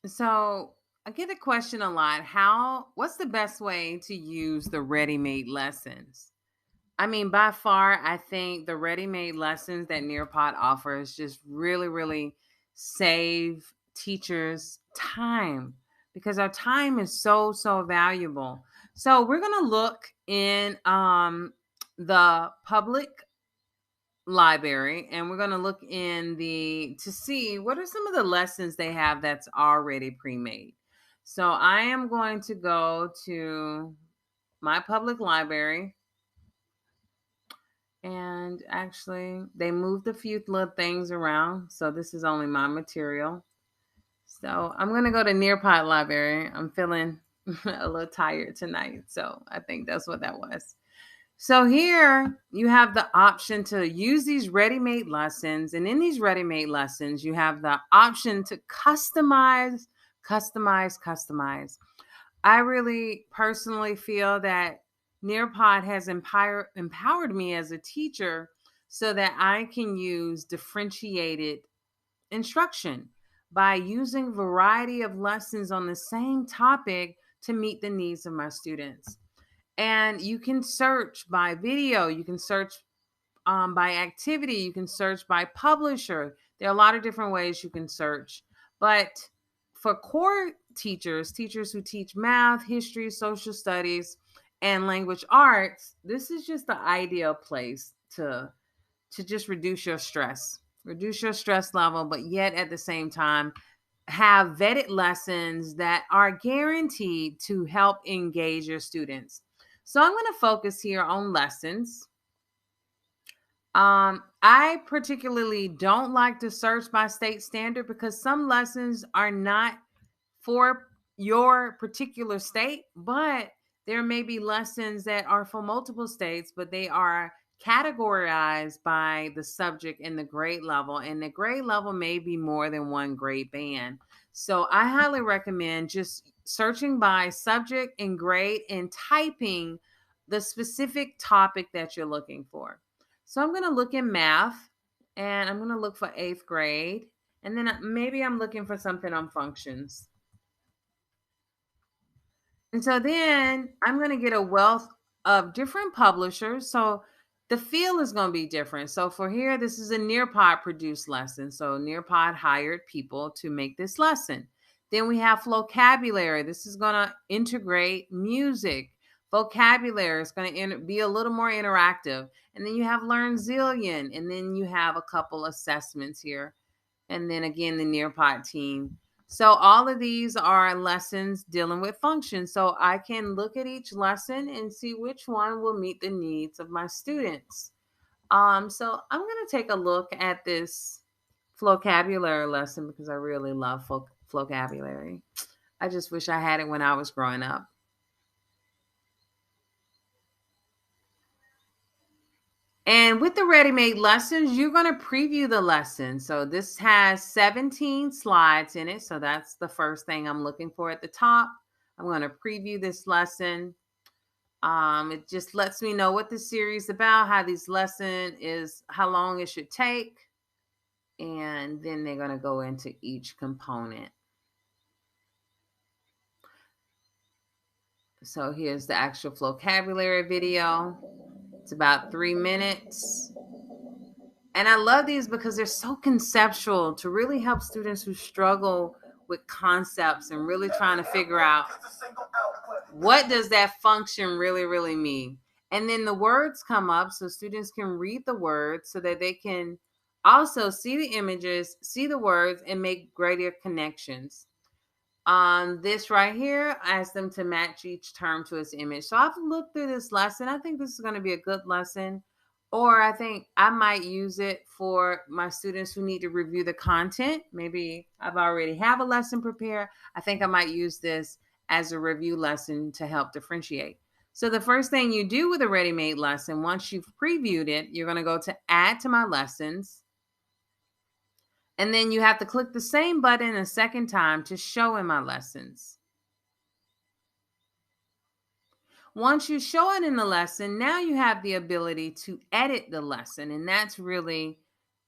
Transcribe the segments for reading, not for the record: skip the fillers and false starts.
So I get a question a lot. What's the best way to use the ready-made lessons? I mean, by far, I think the ready-made lessons that Nearpod offers just really save teachers time because our time is so valuable. So we're gonna look in the public library and we're going to look in the to see what are some of the lessons they have that's already pre-made. So I am going to go to my public library, and actually they moved a few little things around, so this is only my material. So I'm going to go to Nearpod library. I'm feeling a little tired tonight, so I think that's what that was. So here you have the option to use these ready-made lessons. And in these ready-made lessons, you have the option to customize. I really personally feel that Nearpod has empowered me as a teacher so that I can use differentiated instruction by using variety of lessons on the same topic to meet the needs of my students. And you can search by video, you can search by activity, you can search by publisher. There are a lot of different ways you can search. But for core teachers, teachers who teach math, history, social studies, and language arts, this is just the ideal place to just reduce your stress level, but yet at the same time have vetted lessons that are guaranteed to help engage your students. So I'm going to focus here on lessons. I particularly don't like to search by state standard because some lessons are not for your particular state, but there may be lessons that are for multiple states, but they are categorized by the subject and the grade level. And the grade level may be more than one grade band. So I highly recommend just searching by subject and grade and typing the specific topic that you're looking for. So I'm going to look in math and I'm going to look for eighth grade. And then maybe I'm looking for something on functions. And so then I'm going to get a wealth of different publishers. So the feel is going to be different. So for here, this is a Nearpod produced lesson. So Nearpod hired people to make this lesson. Then we have vocabulary. This is going to integrate music. Vocabulary is going to be a little more interactive. And then you have Learn Zillion. And then you have a couple assessments here. And then again, the Nearpod team. So all of these are lessons dealing with functions. So I can look at each lesson and see which one will meet the needs of my students. So I'm going to take a look at this vocabulary lesson because I really love vocabulary. I just wish I had it when I was growing up. And with the ready-made lessons, you're going to preview the lesson. So this has 17 slides in it. So that's the first thing I'm looking for at the top. I'm going to preview this lesson. It just lets me know what the series is about, how this lesson is, how long it should take. And then they're going to go into each component. So here's the actual vocabulary video. It's about 3 minutes. And I love these because they're so conceptual to really help students who struggle with concepts and really trying to figure out what does that function really mean. And then the words come up so students can read the words so that they can also see the images, see the words, and make greater connections. This right here, I asked them to match each term to its image. So I've looked through this lesson. I think this is going to be a good lesson. Or I think I might use it for my students who need to review the content. Maybe I've already have a lesson prepared. I think I might use this as a review lesson to help differentiate. So the first thing you do with a ready-made lesson, once you've previewed it, you're going to go to add to my lessons. And then you have to click the same button a second time to show in my lessons. Once you show it in the lesson, now you have the ability to edit the lesson. And that's really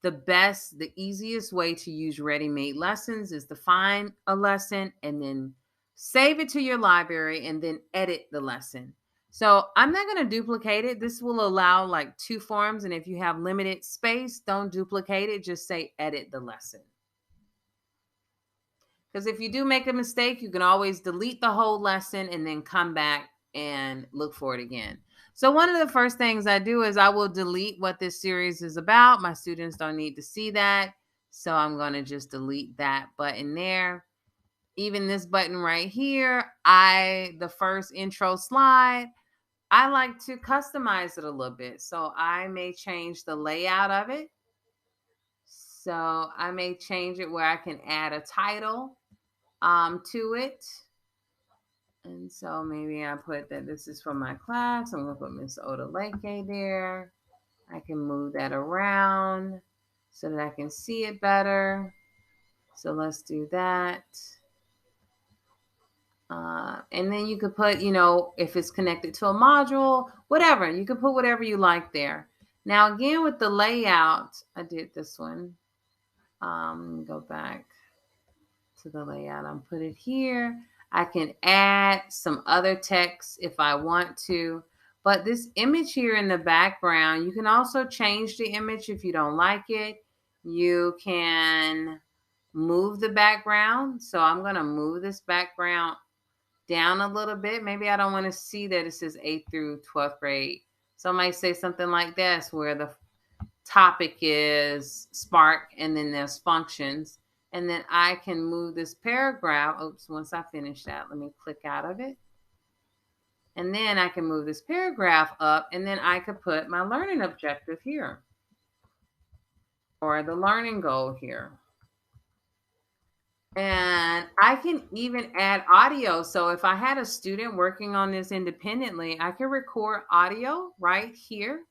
the easiest way to use ready-made lessons is to find a lesson and then save it to your library and then edit the lesson. So I'm not going to duplicate it. This will allow like 2 forms. And if you have limited space, don't duplicate it. Just say edit the lesson. Because if you do make a mistake, you can always delete the whole lesson and then come back and look for it again. So one of the first things I do is I will delete what this series is about. My students don't need to see that. So I'm going to just delete that button there. Even this button right here, the first intro slide, I like to customize it a little bit. So I may change the layout of it. So I may change it where I can add a title to it. And so maybe I put that this is for my class. I'm going to put Miss Odaleke there. I can move that around so that I can see it better. So let's do that. And then you could put, if it's connected to a module, whatever. You can put whatever you like there. Now, again, with the layout, I did this one. Go back to the layout. I'm put it here. I can add some other text if I want to. But this image here in the background, you can also change the image if you don't like it. You can move the background. So I'm going to move this background down a little bit. Maybe I don't want to see that it says 8th through 12th grade. So I might say something like this, where the topic is Spark and then there's functions. And then I can move this paragraph. Oops, once I finish that, let me click out of it. And then I can move this paragraph up, and then I could put my learning objective here or the learning goal here. And I can even add audio. So if I had a student working on this independently, I can record audio right here.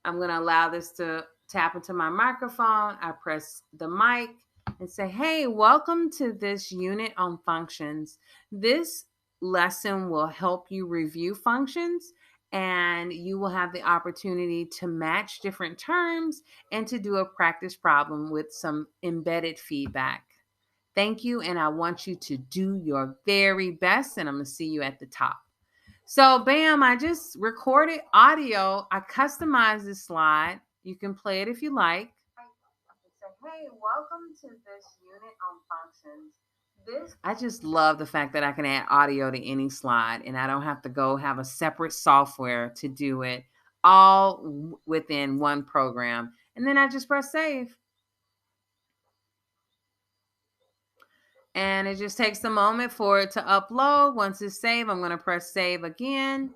I'm going to allow this to tap into my microphone. I press the mic and say, hey, welcome to this unit on functions. This lesson will help you review functions, and you will have the opportunity to match different terms and to do a practice problem with some embedded feedback. Thank you, and I want you to do your very best, and I'm going to see you at the top. So, bam, I just recorded audio. I customized this slide. You can play it if you like. Say, hey, welcome to this unit on functions. I just love the fact that I can add audio to any slide, and I don't have to go have a separate software to do it, all within one program. And then I just press save. And it just takes a moment for it to upload. Once it's saved, I'm going to press save again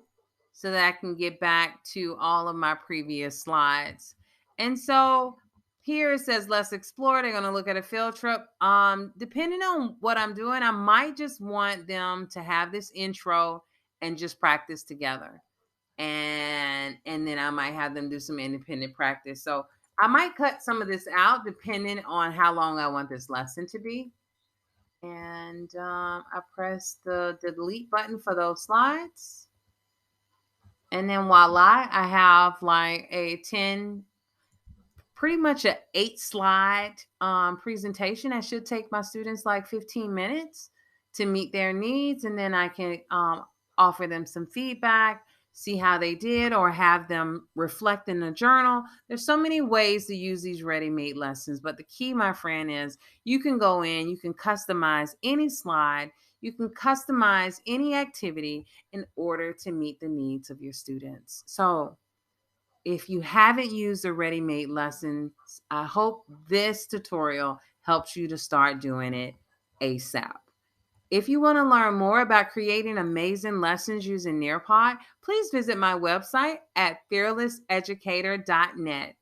so that I can get back to all of my previous slides. And so here it says, let's explore. They're going to look at a field trip. Depending on what I'm doing, I might just want them to have this intro and just practice together. And then I might have them do some independent practice. So I might cut some of this out depending on how long I want this lesson to be. And I press the delete button for those slides. And then voila, I have like pretty much an 8-slide presentation that should take my students like 15 minutes to meet their needs. And then I can offer them some feedback, see how they did, or have them reflect in a journal. There's so many ways to use these ready-made lessons, but the key, my friend, is you can go in, you can customize any slide, you can customize any activity in order to meet the needs of your students. So if you haven't used a ready-made lesson, I hope this tutorial helps you to start doing it ASAP. If you want to learn more about creating amazing lessons using Nearpod, please visit my website at fearlesseducator.net.